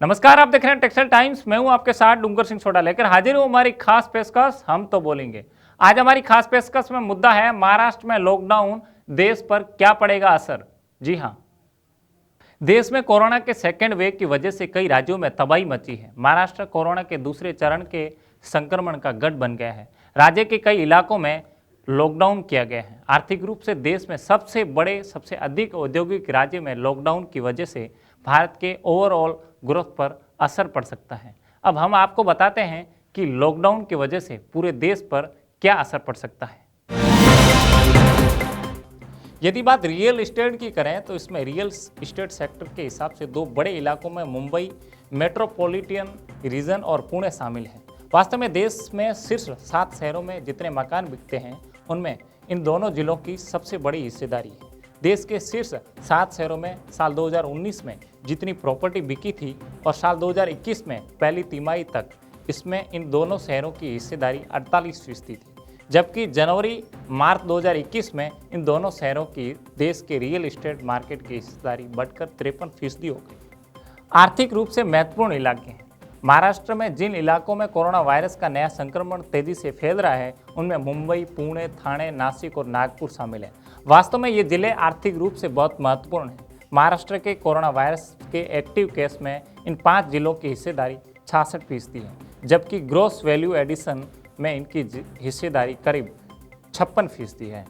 नमस्कार, आप देख रहे हैं टेक्सटाइल टाइम्स। मैं हूं आपके साथ डूंगर सिंह सोडा लेकर हाजिर हूं हमारी खास पेशकश हम तो बोलेंगे। आज हमारी खास पेशकश में मुद्दा है महाराष्ट्र में लॉकडाउन, देश पर क्या पड़ेगा असर। जी हां, देश में कोरोना के सेकेंड वेव की वजह से कई राज्यों में तबाही मची है। महाराष्ट्र कोरोना के दूसरे चरण के संक्रमण का गढ़ बन गया है। राज्य के कई इलाकों में लॉकडाउन किया गया है। आर्थिक रूप से देश में सबसे अधिक औद्योगिक राज्य में लॉकडाउन की वजह से भारत के ओवरऑल ग्रोथ पर असर पड़ सकता है। अब हम आपको बताते हैं कि लॉकडाउन की वजह से पूरे देश पर क्या असर पड़ सकता है। यदि बात रियल एस्टेट की करें तो इसमें रियल एस्टेट सेक्टर के हिसाब से दो बड़े इलाकों में मुंबई मेट्रोपॉलिटन रीजन और पुणे शामिल है। वास्तव में देश में शीर्ष 7 शहरों में जितने मकान बिकते हैं उनमें इन दोनों जिलों की सबसे बड़ी हिस्सेदारी है। देश के शीर्ष 7 शहरों में साल 2019 में जितनी प्रॉपर्टी बिकी थी और साल 2021 में पहली तिमाही तक इसमें इन दोनों शहरों की हिस्सेदारी 48% थी, जबकि जनवरी मार्च 2021 में इन दोनों शहरों की देश के रियल एस्टेट मार्केट की हिस्सेदारी बढ़कर 53% हो गई। आर्थिक रूप से महत्वपूर्ण इलाके हैं। महाराष्ट्र में जिन इलाकों में कोरोना वायरस का नया संक्रमण तेजी से फैल रहा है उनमें मुंबई, पुणे, ठाणे, नासिक और नागपुर शामिल है। वास्तव में ये जिले आर्थिक रूप से बहुत महत्वपूर्ण हैं। महाराष्ट्र के कोरोना वायरस के एक्टिव केस में इन 5 जिलों की हिस्सेदारी 66% है, जबकि ग्रॉस वैल्यू एडिशन में इनकी हिस्सेदारी करीब 56% है।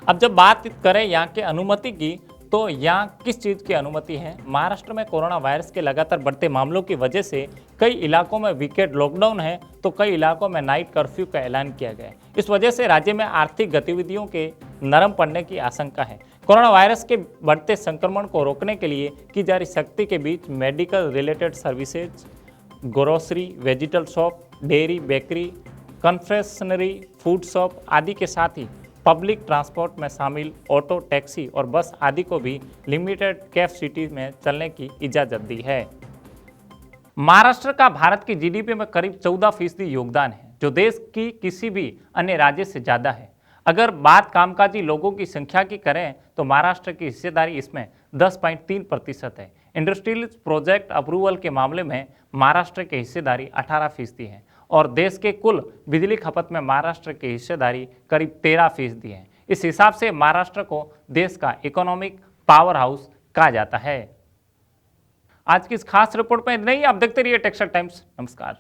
अब जब बात करें यहाँ के अनुमति की, तो यहाँ किस चीज़ की अनुमति है। महाराष्ट्र में कोरोना वायरस के लगातार बढ़ते मामलों की वजह से कई इलाकों में वीकेंड लॉकडाउन है तो कई इलाकों में नाइट कर्फ्यू का ऐलान किया गया है। इस वजह से राज्य में आर्थिक गतिविधियों के नरम पड़ने की आशंका है। कोरोना वायरस के बढ़ते संक्रमण को रोकने के लिए की जा रही सख्ती के बीच medical related services, grocery, vegetable shop, dairy, bakery, confectionery, food shop आदि के साथ ही पब्लिक ट्रांसपोर्ट में शामिल ऑटो, टैक्सी और बस आदि को भी लिमिटेड कैपेसिटी में चलने की इजाज़त दी है। महाराष्ट्र का भारत की जीडीपी में करीब 14% योगदान है, जो देश की किसी भी अन्य राज्य से ज़्यादा है। अगर बात कामकाजी लोगों की संख्या की करें तो महाराष्ट्र की हिस्सेदारी इसमें 10.3% है। इंडस्ट्रियल प्रोजेक्ट अप्रूवल के मामले में महाराष्ट्र की हिस्सेदारी 18% है और देश के कुल बिजली खपत में महाराष्ट्र की हिस्सेदारी करीब 13% है। इस हिसाब से महाराष्ट्र को देश का इकोनॉमिक पावर हाउस कहा जाता है। आज की इस खास रिपोर्ट में नहीं, आप देखते रहिए टेक्सटाइल टाइम्स। नमस्कार।